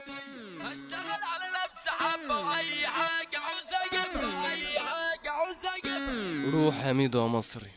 هشتغل على نفسي حبة واي حاجة عاوز اجيبها، اي حاجة عاوز اجيبها. روح يا ميدو مصري.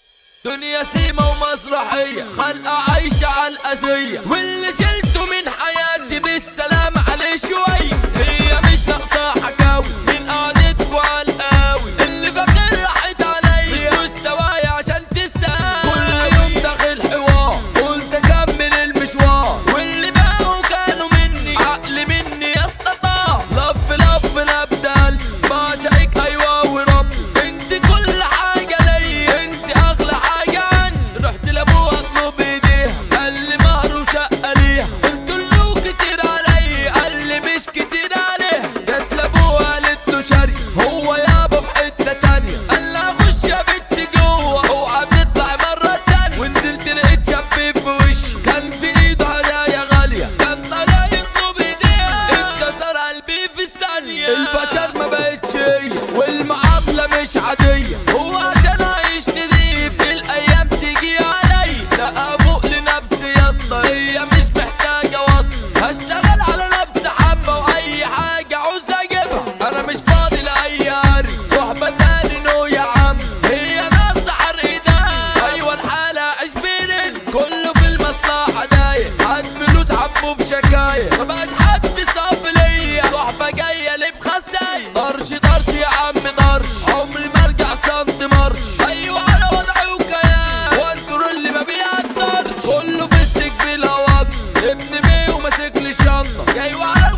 دنيا سيمة ومسرحية خلقة عايشة على الأذية، واللي شلته من حياتي بالسلام عليه شوية. هي مش ناقصة حكاوي من قعدتكوا عالقاوي، اللي فاكر راحت عليا مستواي عشان تساوي. كل يوم داخل حوار قلت اكمل المشوار، واللي باعوا كانوا مني عقل مني يستطاع. لف لف نبدل بعشقك ايوه ورب، انت كل حاجة ليا، انت اغلى حاجة عندي. رحت لابوها اطلب ايديها قال لي مهر وشقة ليها، قلت له كتير عليا قال لي مش كتير عليها. جت لابوها قالت له شاري هو يابا في حتة تانية، قال لها خش يا بنت جوه اوعى بتطلع مرة تانية. ونزلت لقيت شاب في وشي كان في ايده هدايا غالية، كان طالع يطلب ايديها اتكسر قلبي في الثانية. البشر ما بقتش هي والمعاملة مش عادية، هو عشان عايش نضيف الايام تيجي علي. لا افوق لنفسي يا اسطى هي مش محتاجة وصل، هشتغل على نفسي حبة واي حاجة عاوز اجيبها. انا مش فاضي لاي هري صحبة تاني نو يا عم، هي ناس حرق دم. ايوه الحالة عيش بينن كله في المصلحة دايق، هات فلوس عبه في شكاية مبقاش حد صاف ليا. صحبة جاية ليه بخساية، طرش طرش يا عم طرش، عمري ما ارجع سنت مرش. ايوه انا وضعي وكيان وانتوا اللي ما بيقدرش، كله في السجن بلا وقت ابن مي وماسك لي شنطة جاي وعلى